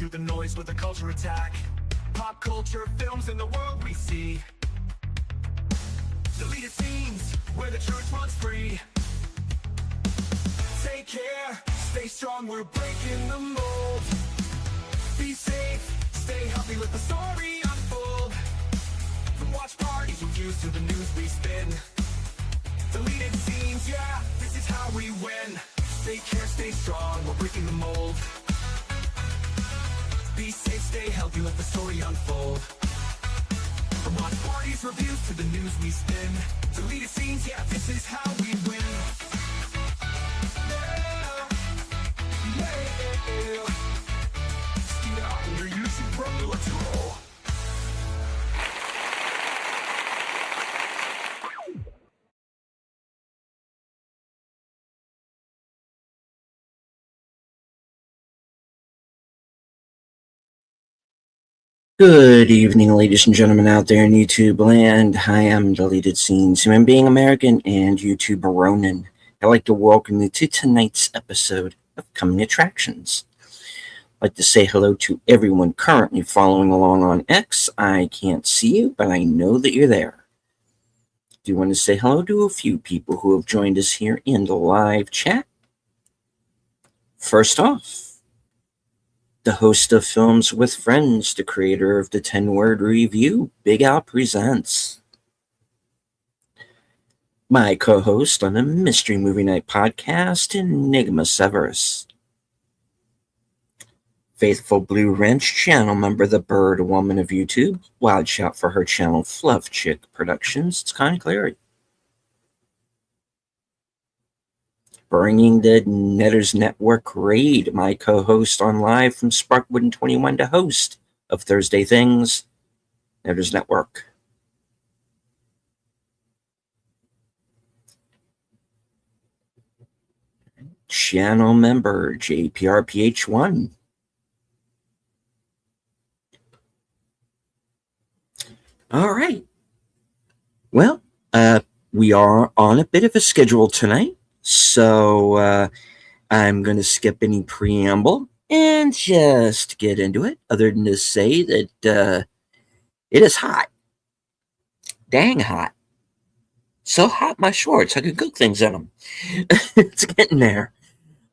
through the noise with a culture attack. Pop culture, films, and the world we see. Deleted scenes, where the truth runs free. Take care, stay strong, we're breaking the mold. Be safe, stay healthy, let the story unfold. From watch parties, reviews, to the news we spin. Deleted scenes, yeah, this is how we win. Take care, stay strong, we're breaking the mold. Be safe, stay healthy, let the story unfold. From watch parties, reviews, to the news we spin. Deleted scenes, yeah, this is how we win. Yeah. Steal out on your YouTube, bro, let's roll. Good evening, ladies and gentlemen out there in YouTube land. I am Deleted Scenes, human being American, and YouTuber Ronan. I'd like to welcome you to tonight's episode of Coming Attractions. I'd like to say hello to everyone currently following along on X. I can't see you, but I know that you're there. I do want to say hello to a few people who have joined us here in the live chat. First off, the host of Films with Friends, the creator of the 10-word review, Big Al Presents. My co-host on the Mystery Movie Night podcast, Enigma Severus. Faithful Blue Wrench channel member, the Bird Woman of YouTube. Wild shout for her channel, Fluff Chick Productions. It's Connie Cleary. Bringing the Netters Network raid, my co-host on live from Sparkwood and 21 to host of Thursday Things, Netters Network. Channel member JPRPH1. All right. Well, we are on a bit of a schedule tonight, so I'm going to skip any preamble and just get into it, other than to say that it is hot. Dang hot. So hot, my shorts, I could cook things in them. It's getting there.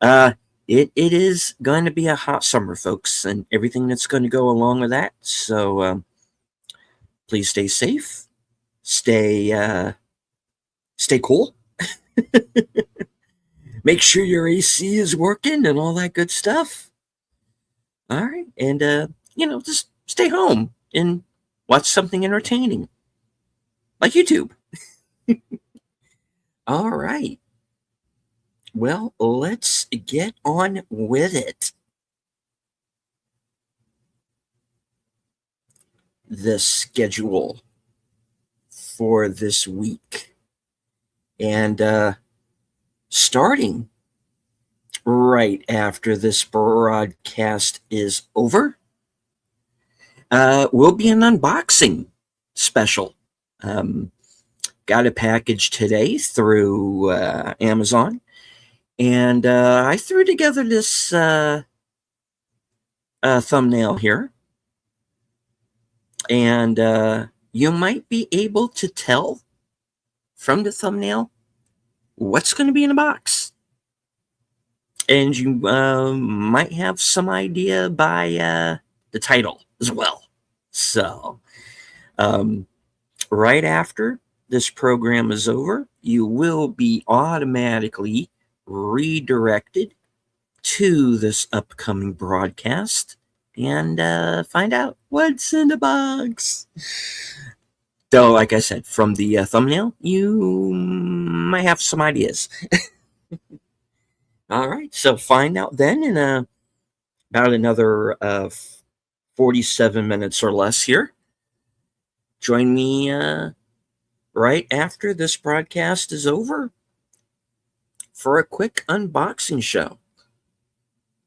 It is going to be a hot summer, folks, and everything that's going to go along with that. So please stay safe, stay cool. Make sure your AC is working and all that good stuff. All right, and just stay home and watch something entertaining, like YouTube. All right. Well, let's get on with it. The schedule for this week. And starting right after this broadcast is over, will be an unboxing special. Got a package today through Amazon. And I threw together this thumbnail here. And you might be able to tell from the thumbnail what's going to be in the box. And you might have some idea by the title as well. So, right after this program is over, you will be automatically redirected to this upcoming broadcast and find out what's in the box. Though, like I said, from the thumbnail, you might have some ideas. All right, so find out then in about another 47 minutes or less here. Join me right after this broadcast is over for a quick unboxing show.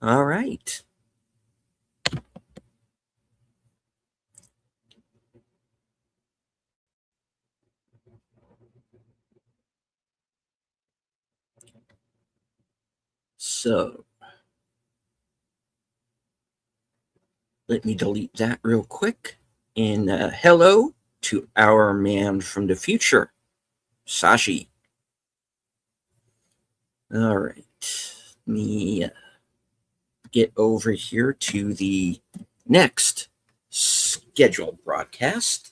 All right. So, let me delete that real quick. And hello to our man from the future, Sashi. All right. Let me get over here to the next scheduled broadcast.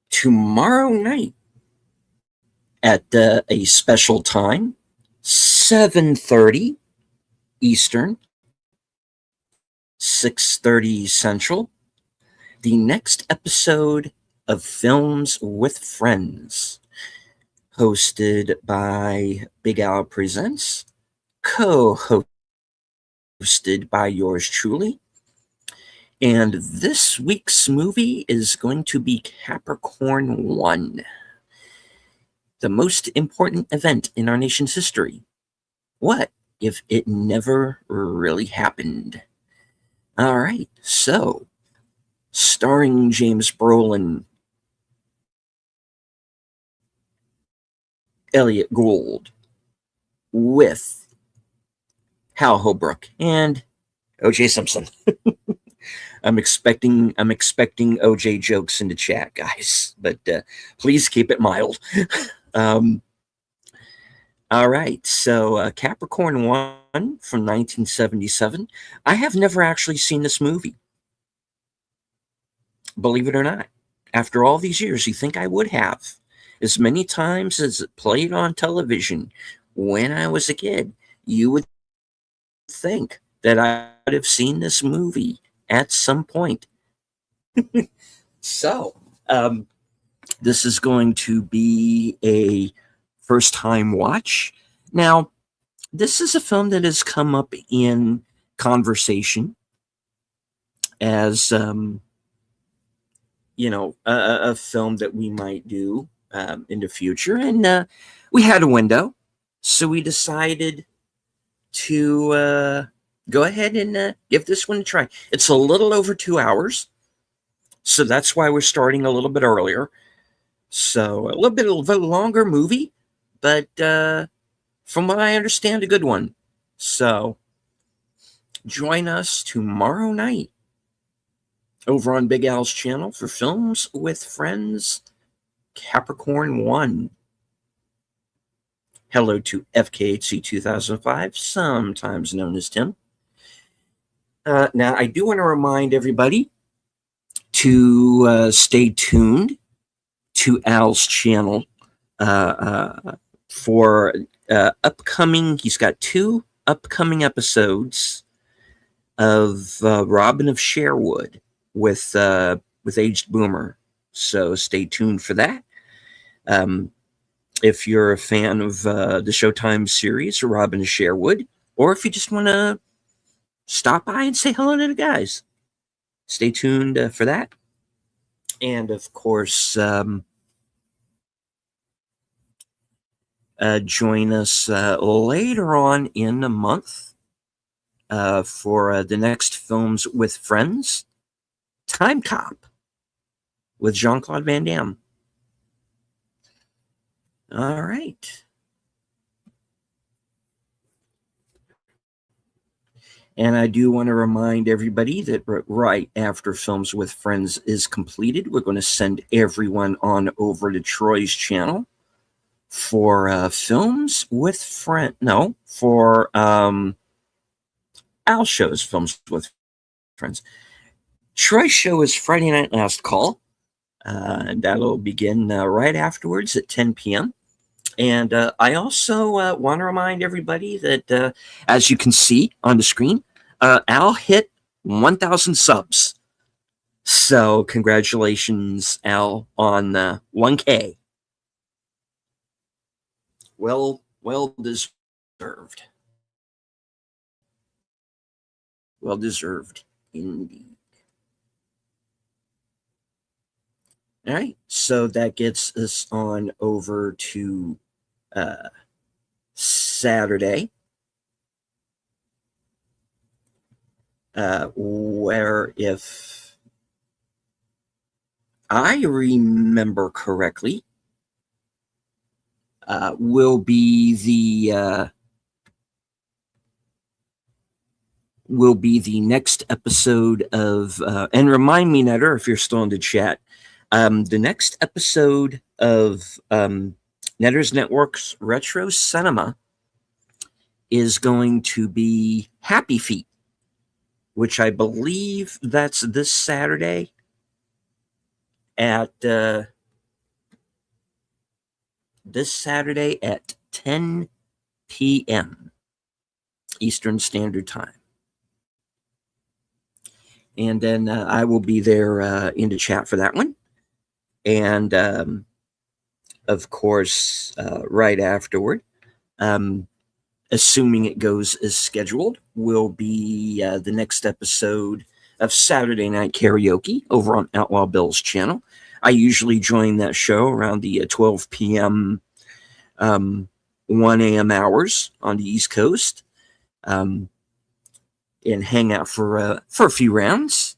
Tomorrow night at a special time, 7:30 Eastern, 6:30 Central, the next episode of Films with Friends, hosted by Big Al Presents, co-hosted by yours truly. And this week's movie is going to be Capricorn 1, the most important event in our nation's history. What if it never really happened? All right, so starring James Brolin, Elliot Gould, with Hal Holbrook and O.J. Simpson. I'm expecting OJ jokes in the chat, guys, but please keep it mild. All right, so Capricorn 1 from 1977. I have never actually seen this movie. Believe it or not. After all these years, you think I would have. As many times as it played on television when I was a kid, you would think that I would have seen this movie at some point. So, this is going to be a first time watch. Now, this is a film that has come up in conversation as, a film that we might do in the future. And we had a window, so we decided to go ahead and give this one a try. It's a little over 2 hours, so that's why we're starting a little bit earlier. So a little bit of a longer movie, but from what I understand, a good one. So join us tomorrow night over on Big Al's channel for Films with Friends, Capricorn 1. Hello to FKHC 2005, sometimes known as Tim. Now, I do want to remind everybody to stay tuned to Al's channel for upcoming. He's got 2 upcoming episodes of Robin of Sherwood with Aged Boomer. So stay tuned for that. If you're a fan of the Showtime series, Robin of Sherwood, or if you just want to stop by and say hello to the guys, stay tuned for that. And of course, join us later on in the month for the next Films with Friends, Time Cop with Jean-Claude Van Damme. All right. And I do want to remind everybody that right after Films with Friends is completed, we're going to send everyone on over to Troy's channel for Films with Friends. No, for Al Show's Films with Friends. Troy's show is Friday Night Last Call. And that'll begin right afterwards at 10 p.m. And I also want to remind everybody that, as you can see on the screen, Al hit 1,000 subs. So congratulations, Al, on 1K. Well deserved. Well deserved, indeed. All right, so that gets us on over to Saturday, where, if I remember correctly, will be the next episode of, and remind me, Netter, if you're still in the chat, the next episode of Netter's Network's Retro Cinema is going to be Happy Feet, which I believe that's this Saturday at 10 p.m. Eastern Standard Time. And then I will be there in the chat for that one. And of course, right afterward, assuming it goes as scheduled, will be the next episode of Saturday Night Karaoke over on Outlaw Bill's channel. I usually join that show around the 12 p.m., 1 a.m. hours on the East Coast, and hang out for a few rounds.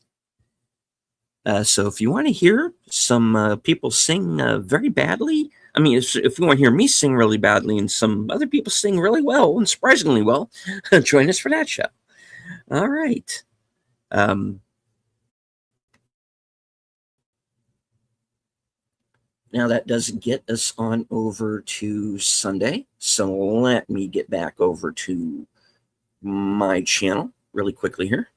So if you want to hear some people sing very badly, I mean, if you want to hear me sing really badly and some other people sing really well and surprisingly well, join us for that show. All right. Now that doesn't get us on over to Sunday. So let me get back over to my channel really quickly here.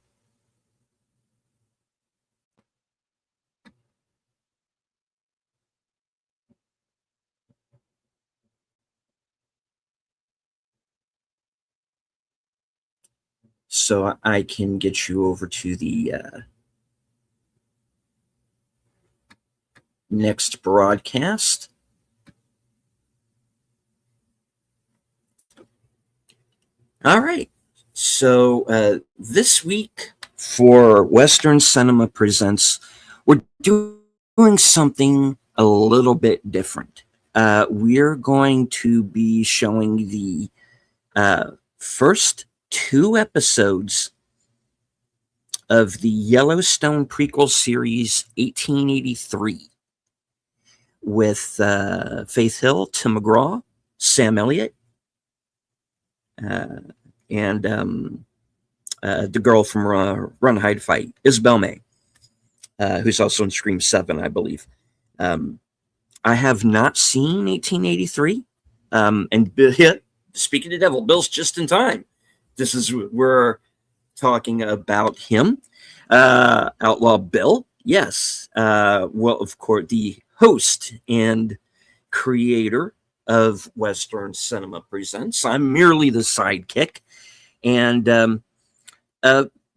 So I can get you over to the next broadcast. All right. So this week for Western Cinema Presents, we're doing something a little bit different. We're going to be showing the first 2 episodes of the Yellowstone prequel series 1883 with Faith Hill, Tim McGraw, Sam Elliott, and the girl from Run, Hide, Fight, Isabel May, who's also in Scream 7, I believe. I have not seen 1883, and speaking of the devil, Bill's just in time. We're talking about him, Outlaw Bill. Yes. Well, of course, the host and creator of Western Cinema Presents. I'm merely the sidekick. And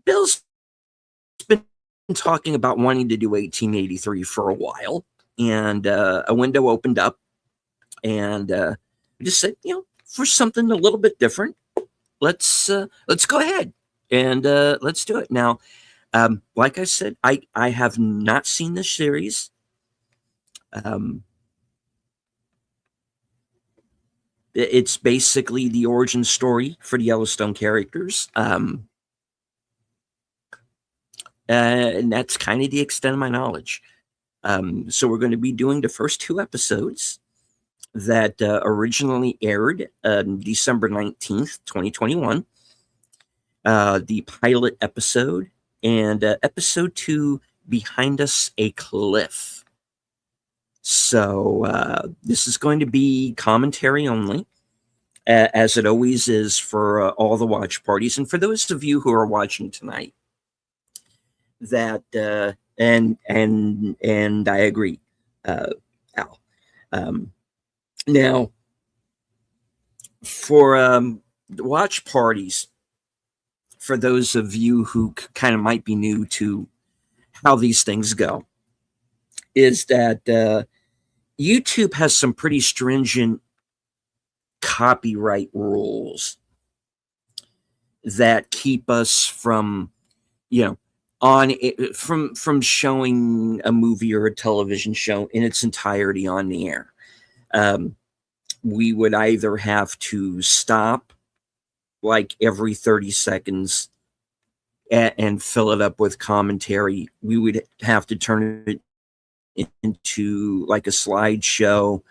Bill's been talking about wanting to do 1883 for a while. And a window opened up. And I just said, for something a little bit different, let's go ahead and let's do it. Now, like I said, I have not seen this series. It's basically the origin story for the Yellowstone characters. And that's kind of the extent of my knowledge. So we're going to be doing the first 2 episodes that originally aired December 19th, 2021. The pilot episode and episode 2, Behind Us a Cliff. So this is going to be commentary only, as it always is for all the watch parties. And for those of you who are watching tonight, that and I agree, Al. Now, for the watch parties, for those of you who kind of might be new to how these things go, is that YouTube has some pretty stringent copyright rules that keep us from, from showing a movie or a television show in its entirety on the air. We would either have to stop like every 30 seconds and fill it up with commentary. We would have to turn it into like a slideshow,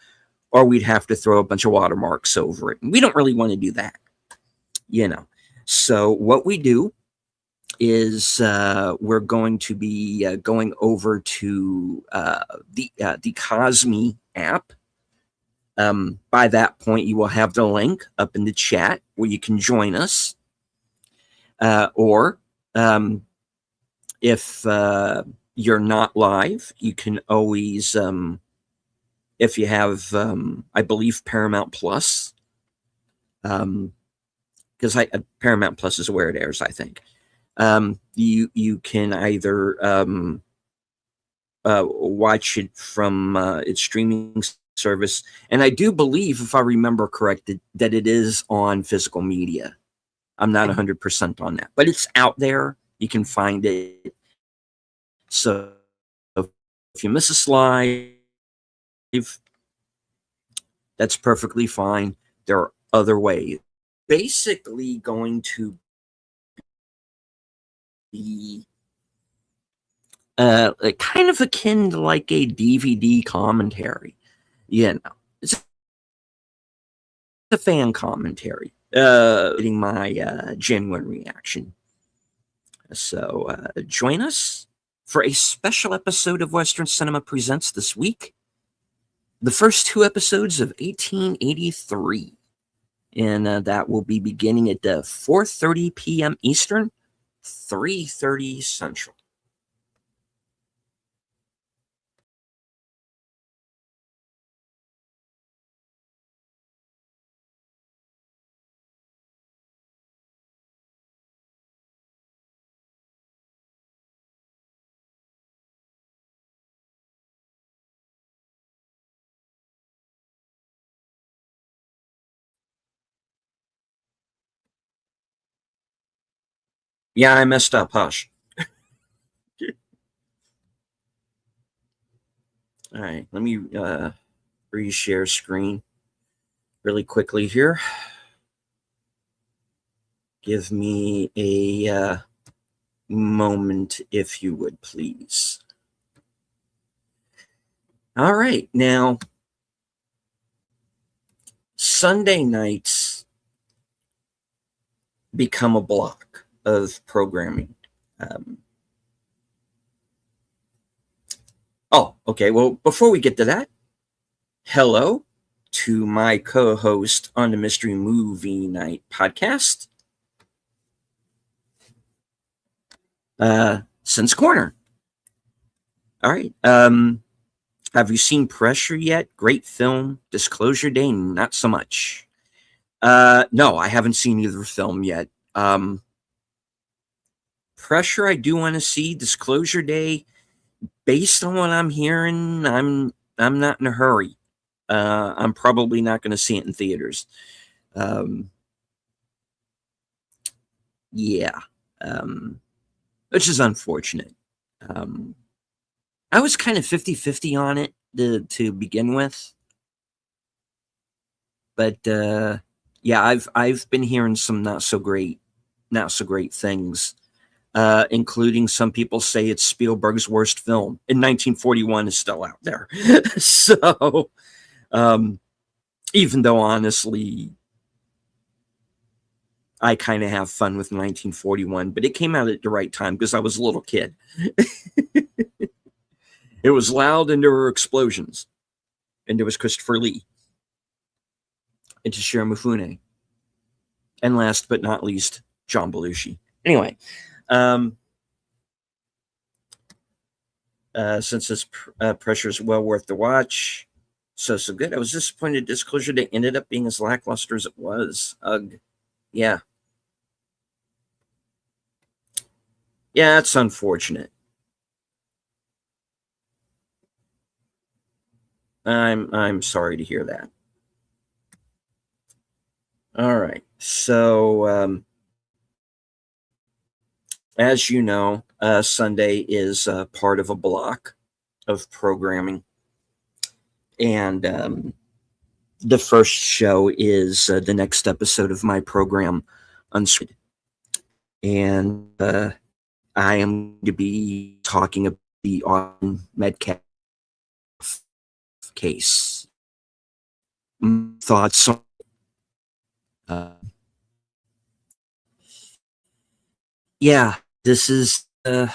or we'd have to throw a bunch of watermarks over it. And we don't really want to do that, you know. So what we do is we're going to be going over to the Cosme app. By that point, you will have the link up in the chat where you can join us. Or if you're not live, you can always, if you have, I believe, Paramount Plus, because Paramount Plus is where it airs, I think. You can either watch it from its streaming service, and I do believe, if I remember correct, that it is on physical media. I'm not 100% on that, but it's out there. You can find it. So if you miss a live, that's perfectly fine. There are other ways. Basically going to be kind of akin to like a DVD commentary. You know, it's a fan commentary. Getting my genuine reaction. So join us for a special episode of Western Cinema Presents this week. The first 2 episodes of 1883. And that will be beginning at 4:30 p.m. Eastern, 3:30 Central. Yeah, I messed up. Hush. All right, let me reshare screen really quickly here. Give me a moment, if you would, please. All right, now Sunday nights become a block of programming. Oh, okay. Well, before we get to that, hello to my co-host on the Mystery Movie Night podcast, Sense Corner. All right. Have you seen Pressure yet? Great film. Disclosure Day, not so much. No, I haven't seen either film yet. Pressure, I do want to see. Disclosure Day, based on what I'm hearing, I'm not in a hurry. I'm probably not going to see it in theaters. Yeah, which is unfortunate. I was kind of 50-50 on it to begin with, but yeah, I've been hearing some not so great things. Including some people say it's Spielberg's worst film, and 1941 is still out there. So, even though honestly, I kind of have fun with 1941, but it came out at the right time because I was a little kid. It was loud and there were explosions, and there was Christopher Lee and Toshiro Mifune, and last but not least, John Belushi. Anyway. Since this Pressure is well worth the watch, so good. I was disappointed Disclosure Day ended up being as lackluster as it was. Ugh. Yeah, it's unfortunate. I'm sorry to hear that. All right, so as you know, Sunday is part of a block of programming. And the first show is the next episode of my program, Unscripted. And I am going to be talking about the Austin Metcalf case. thoughts on yeah, this is going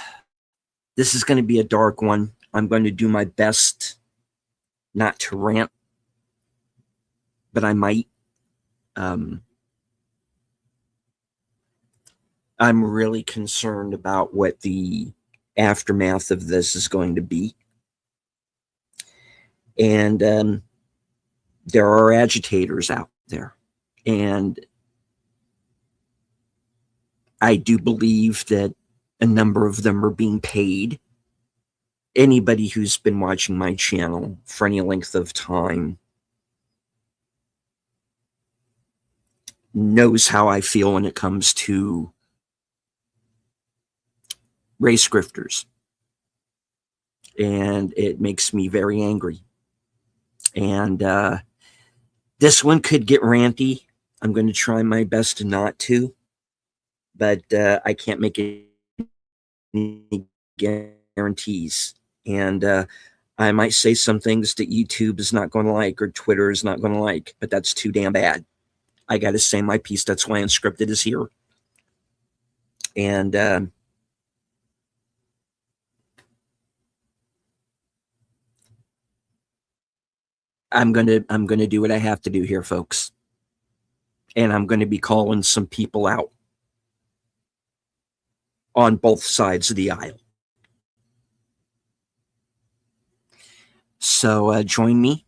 to be a dark one. I'm going to do my best not to rant, but I might. I'm really concerned about what the aftermath of this is going to be. And there are agitators out there. And I do believe that a number of them are being paid. Anybody who's been watching my channel for any length of time knows how I feel when it comes to race grifters. And it makes me very angry. And this one could get ranty. I'm going to try my best not to, but I can't make any guarantees. And I might say some things that YouTube is not going to like or Twitter is not going to like, but that's too damn bad. I got to say my piece. That's why Unscripted is here. And I'm gonna do what I have to do here, folks. And I'm going to be calling some people out on both sides of the aisle. So join me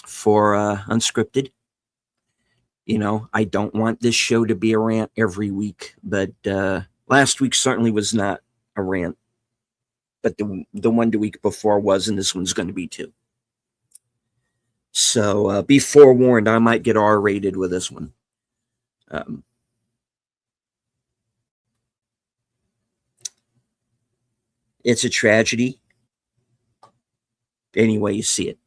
for Unscripted. You know, I don't want this show to be a rant every week, but last week certainly was not a rant. But the one the week before was, and this one's going to be too. So be forewarned, I might get R-rated with this one. It's a tragedy. Any way you see it.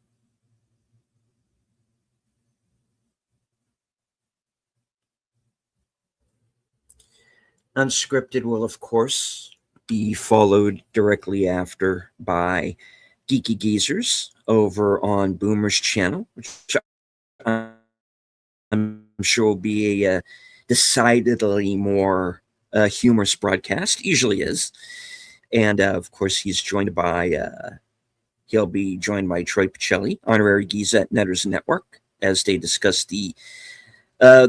Unscripted will, of course, be followed directly after by Geeky Geezers over on Boomer's channel, which I'm sure will be a decidedly more humorous broadcast. Usually is. And of course, he'll be joined by Troy Pacelli, honorary Geese at Netters Network, as they discuss the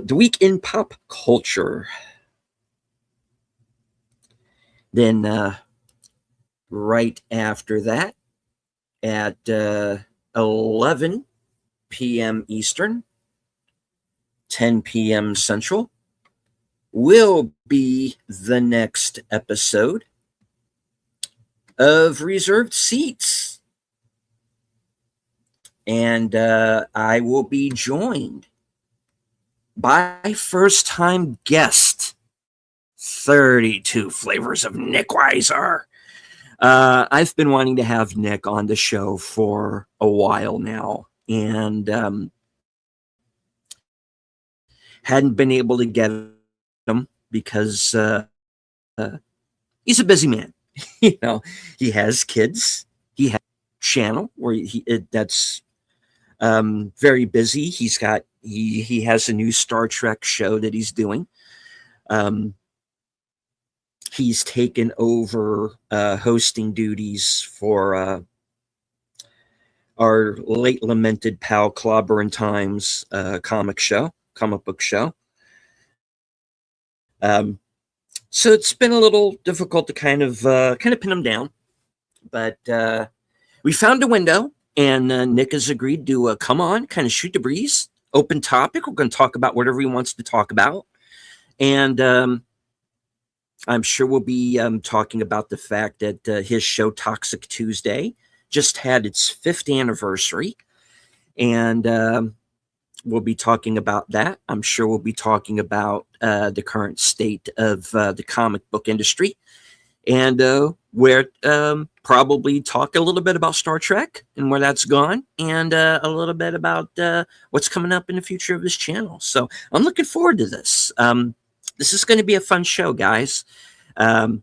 week in pop culture. Then right after that, at 11 p.m. Eastern, 10 p.m. Central, will be the next episode of Reserved Seats. And I will be joined by first-time guest, 32 Flavors of Nick Weiser. I've been wanting to have Nick on the show for a while now, and hadn't been able to get him because he's a busy man. You know, he has kids. He has a channel where that's very busy. He has a new Star Trek show that he's doing. He's taken over hosting duties for our late lamented pal Clobberin' Times comic book show. So it's been a little difficult to kind of pin him down, but we found a window, and Nick has agreed to come on, kind of shoot the breeze, open topic. We're going to talk about whatever he wants to talk about, and I'm sure we'll be talking about the fact that his show Toxic Tuesday just had its 5th anniversary, and we'll be talking about that. I'm sure we'll be talking about the current state of the comic book industry, and we'll probably talk a little bit about Star Trek and where that's gone, and a little bit about what's coming up in the future of this channel. So I'm looking forward to this. This is going to be a fun show, guys. And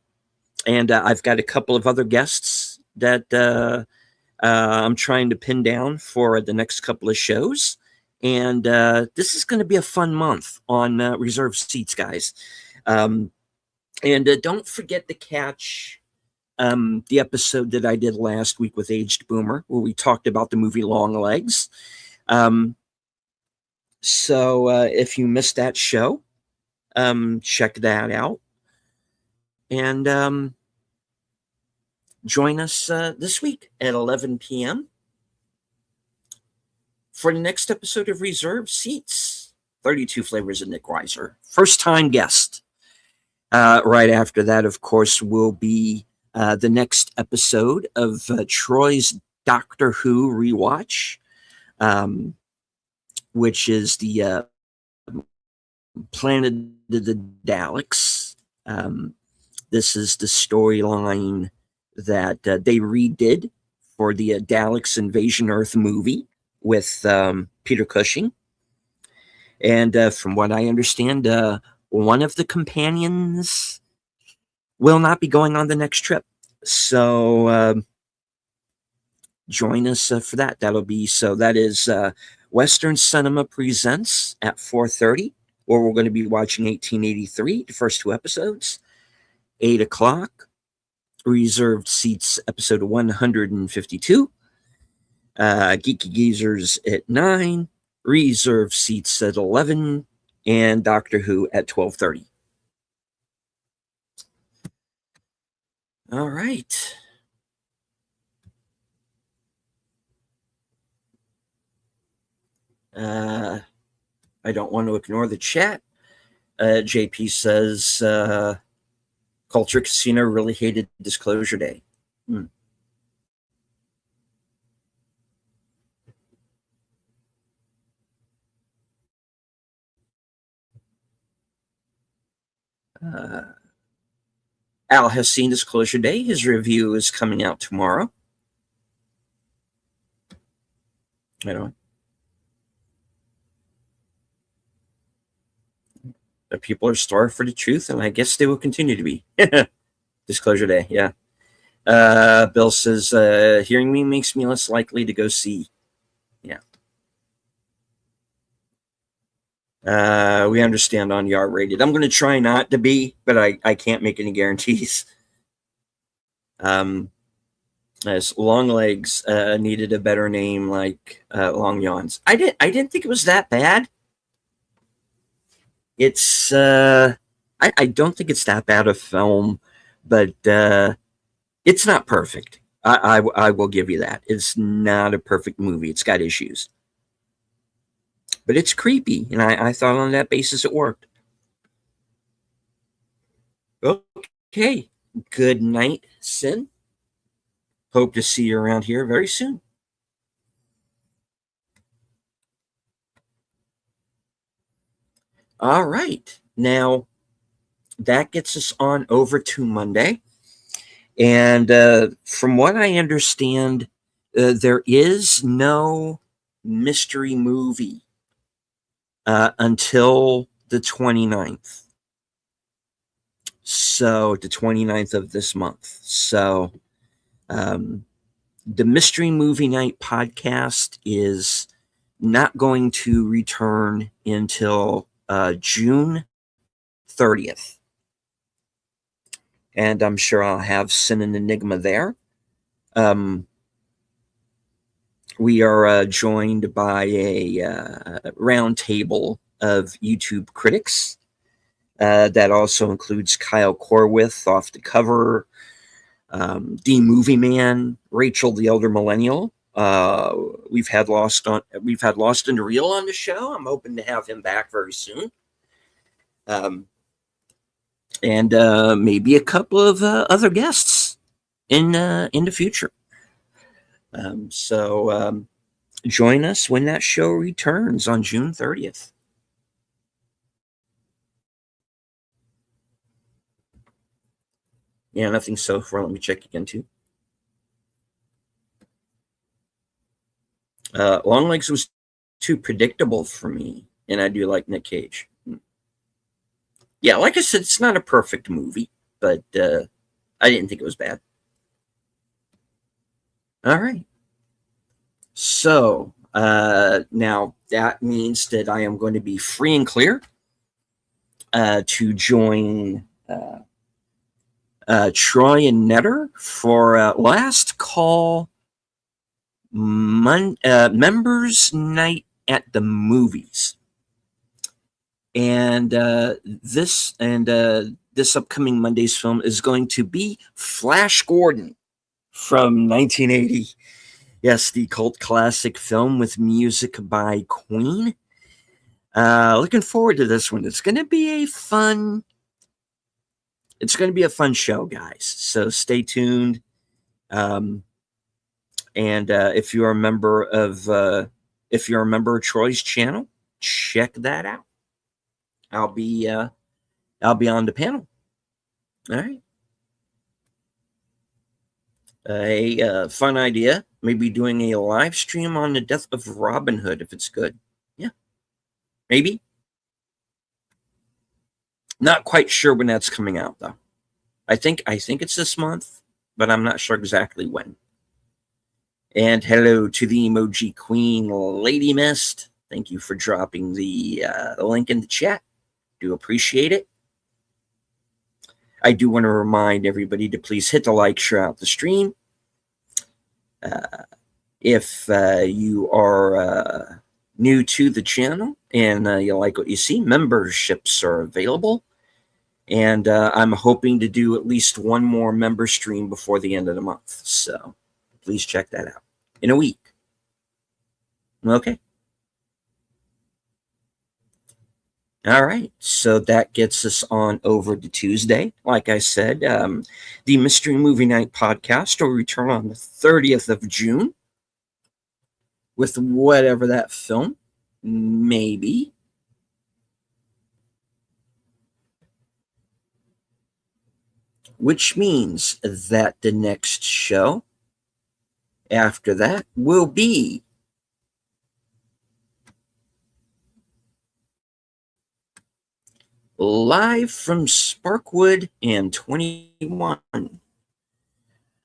I've got a couple of other guests that I'm trying to pin down for the next couple of shows. And this is going to be a fun month on reserved seats, guys. And don't forget to catch the episode that I did last week with Aged Boomer, where we talked about the movie Long Legs. So if you missed that show, check that out. And join us this week at 11 p.m. for the next episode of Reserved Seats, 32 Flavors of Nick Weiser. First-time guest. Right after that, of course, will be the next episode of Troy's Doctor Who rewatch, which is the Planet of the Daleks. This is the storyline that they redid for the Daleks Invasion Earth movie with Peter Cushing. And from what I understand, one of the companions will not be going on the next trip. So join us for that. That is Western Cinema Presents at 4:30, where we're going to be watching 1883, the first 2 episodes. 8 o'clock, Reserved Seats, episode 152. Geeky Geezers at 9, Reserved Seats at 11, and Doctor Who at 12:30. All right. I don't want to ignore the chat. JP says, Culture Casino really hated Disclosure Day. Al has seen Disclosure Day. His review is coming out tomorrow. Anyway. The people are starved for the truth, and I guess they will continue to be. Disclosure Day, yeah. Bill says, hearing me makes me less likely to go see. Yeah. We understand on the R-rated. I'm going to try not to be, but I can't make any guarantees. As Long Legs needed a better name, like Long Yawns. I didn't think it was that bad. It's I don't think it's that bad a film, but it's not perfect. I will give you that. It's not a perfect movie. It's got issues. But it's creepy, and I thought on that basis it worked. Okay. Good night, Sin. Hope to see you around here very soon. All right. Now, that gets us on over to Monday. And from what I understand, there is no mystery movie until the 29th. So, the 29th of this month. So, the Mystery Movie Night podcast is not going to return until June 30th. And I'm sure I'll have Sin and Enigma there. We are joined by a round table of YouTube critics. That also includes Kyle Corwith, Off the Cover, D Movie Man, Rachel the Elder Millennial. We've had Lost and Real on the show. I'm hoping to have him back very soon. And maybe a couple of other guests in the future. So join us when that show returns on June 30th. Yeah, nothing so far. Let me check again, too. Long Legs was too predictable for me, and I do like Nick Cage. Yeah, like I said, it's not a perfect movie, but I didn't think it was bad. All right. So, Now, that means that I am going to be free and clear to join Troy and Netter for Last Call Members Night at the Movies. And this upcoming Monday's film is going to be Flash Gordon from 1980. Yes, the cult classic film with music by Queen. Looking forward to this one. It's going to be a fun show, guys. So stay tuned. And if you're a member of Troy's channel, check that out. I'll be on the panel. All right. A fun idea, maybe doing a live stream on the death of Robin Hood if it's good. Yeah, maybe. Not quite sure when that's coming out though. I think it's this month, but I'm not sure exactly when. And hello to the emoji queen, Lady Mist. Thank you for dropping the link in the chat. Do appreciate it. I do want to remind everybody to please hit the like, share out the stream. If you are new to the channel and you like what you see, memberships are available. And I'm hoping to do at least one more member stream before the end of the month. So please check that out in a week. Okay. All right, so that gets us on over to Tuesday. Like I said, the Mystery Movie Night podcast will return on the 30th of June with whatever that film may be. Which means that the next show after that will be live from Sparkwood and 21,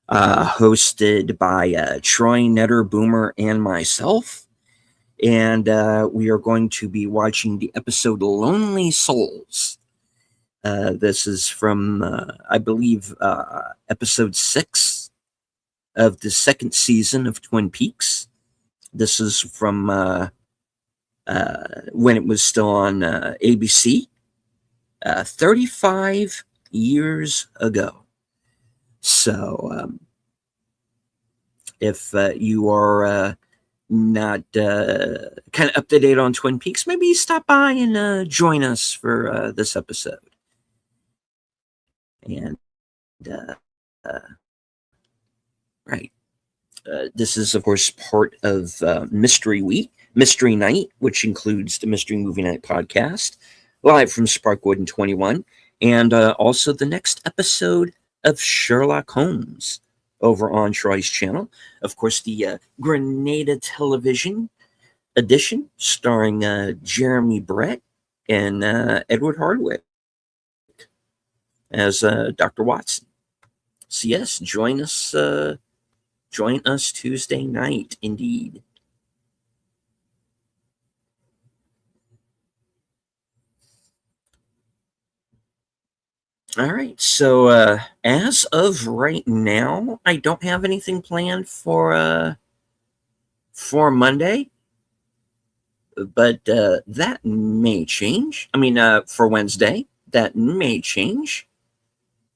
hosted by Troy, Netter, Boomer, and myself. And we are going to be watching the episode Lonely Souls. This is from, I believe, episode 6 of the second season of Twin Peaks. This is from when it was still on ABC. 35 years ago. So, if you are not kind of up to date on Twin Peaks, maybe stop by and join us for this episode. And, right. This is, of course, part of Mystery Night, which includes the Mystery Movie Night podcast, live from Sparkwood and 21, and also the next episode of Sherlock Holmes over on Troy's channel. Of course, the Grenada Television edition starring Jeremy Brett and Edward Hardwick as Dr. Watson. So yes, join us Tuesday night, indeed. All right, so as of right now, I don't have anything planned for Monday, but that may change. I mean, for Wednesday, that may change.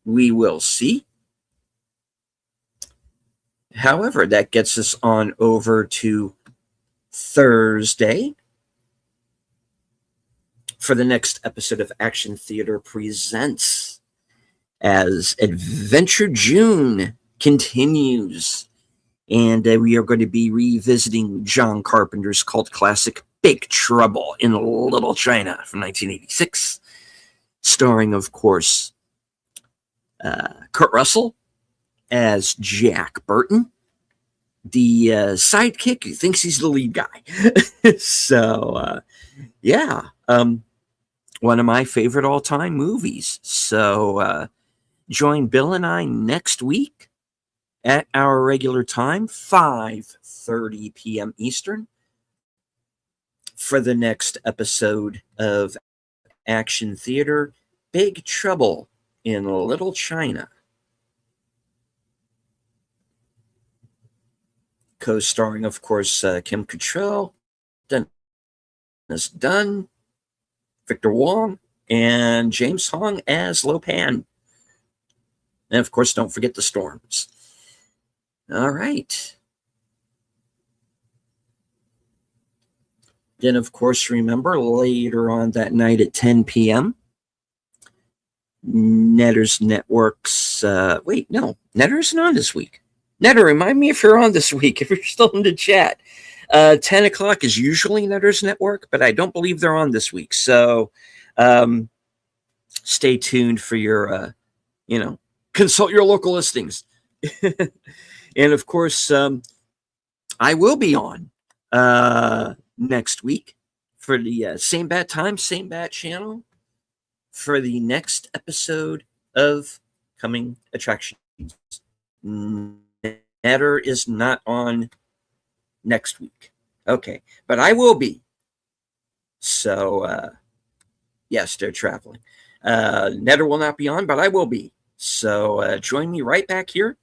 We will see. However, that gets us on over to Thursday for the next episode of Action Theater Presents, as Adventure June continues. And we are going to be revisiting John Carpenter's cult classic Big Trouble in Little China from 1986, starring, of course, Kurt Russell as Jack Burton, the sidekick who thinks he's the lead guy. So, yeah, one of my favorite all-time movies. So, join Bill and I next week at our regular time, 5:30 p.m. Eastern, for the next episode of Action Theater Big Trouble in Little China. Co-starring, of course, Kim Cattrall, Dennis Dunn, Victor Wong, and James Hong as Lo Pan. And, of course, don't forget the storms. All right. Then, of course, remember, later on that night at 10 p.m., Netters Networks. Netter's not on this week. Netter, remind me if you're on this week, if you're still in the chat. 10 o'clock is usually Netters Network, but I don't believe they're on this week. So stay tuned for your, consult your local listings. And, of course, I will be on next week for the same bat time, same bat channel for the next episode of Coming Attractions. Netter is not on next week. Okay, but I will be. So, yes, they're traveling. Netter will not be on, but I will be. So join me right back here.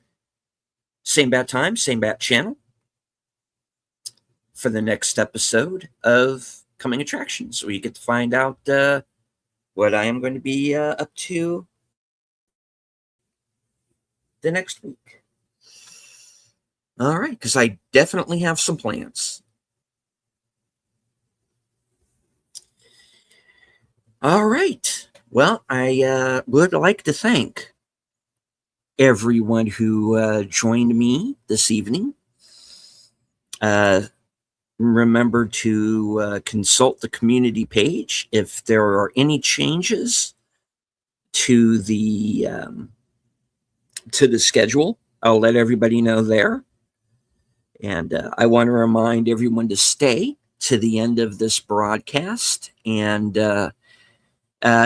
Same bat time, same bat channel for the next episode of Coming Attractions, where you get to find out what I am going to be up to the next week. All right, because I definitely have some plans. All right. Well, I would like to thank everyone who joined me this evening. Remember to consult the community page if there are any changes to the schedule. I'll let everybody know there. And I want to remind everyone to stay to the end of this broadcast, and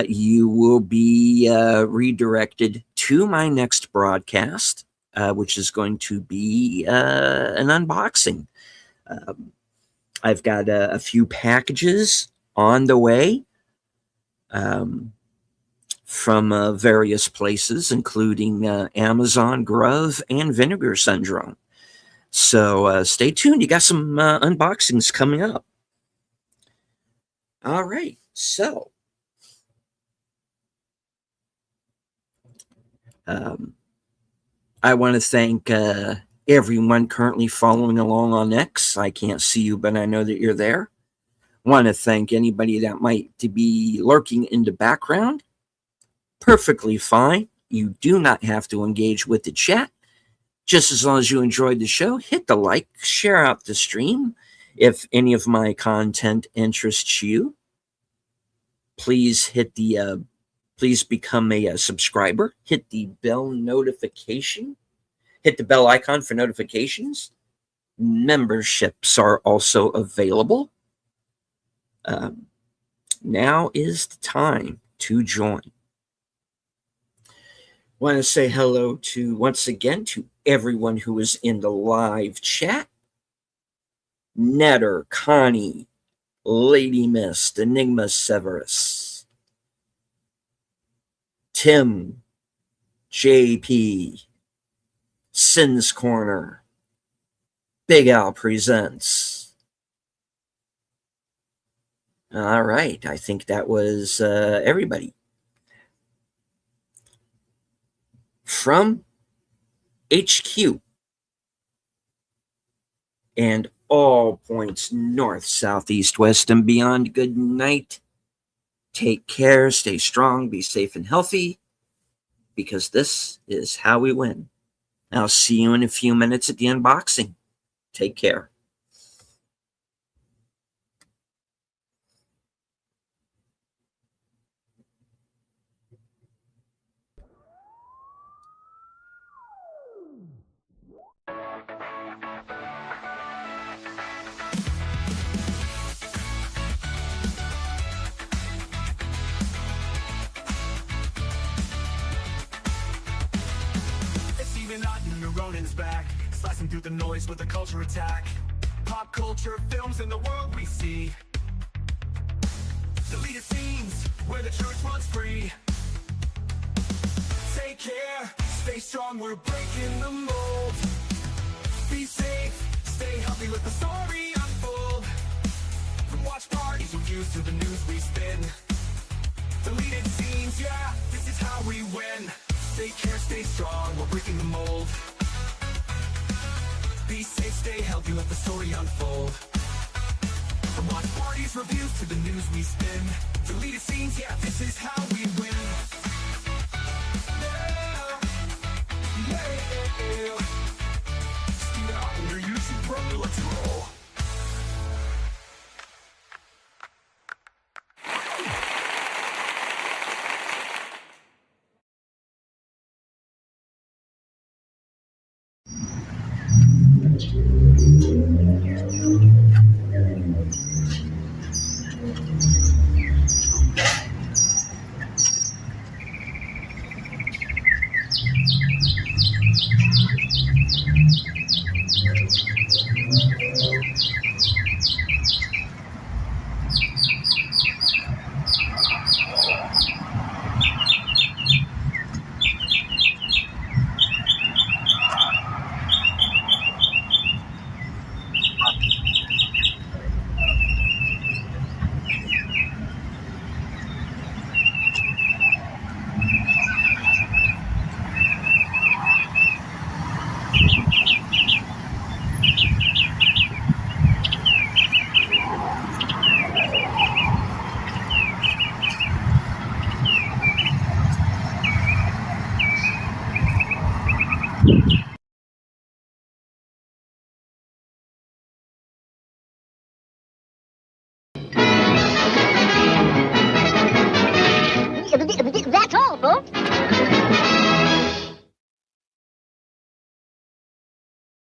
you will be redirected to my next broadcast, which is going to be an unboxing. I've got a few packages on the way from various places, including Amazon, Grove, and Vinegar Syndrome. So stay tuned. You got some unboxings coming up. All right. So I want to thank everyone currently following along on X. I can't see you, but I know that you're there. Want to thank anybody that might be lurking in the background. Perfectly fine. You do not have to engage with the chat. Just as long as you enjoyed the show, hit the like, share out the stream. If any of my content interests you, please hit the please become a subscriber. Hit the bell notification. Hit the bell icon for notifications. Memberships are also available. Now is the time to join. Want to say hello to, once again, to everyone who is in the live chat. Netter, Connie, Lady Mist, Enigma Severus, Tim, JP, Sin's Corner, Big Al Presents. All right, I think that was everybody. From HQ and all points north, south, east, west, and beyond, good night. Take care, stay strong, be safe and healthy, because this is how we win. I'll see you in a few minutes at the unboxing. Take care. Ronin's back, slicing through the noise with a culture attack. Pop culture films in the world we see. Deleted scenes where the truth runs free. Take care, stay strong, we're breaking the mold. Be safe, stay healthy, let the story unfold. From watch parties and views to the news we spin. Deleted scenes, yeah, this is how we win. Take care, stay strong, we're breaking the mold. Be safe, stay healthy, let the story unfold. From watch parties, reviews to the news we spin. Deleted scenes, yeah, this is how we win. Yeah. Steven out on your YouTube, brother, let's roll.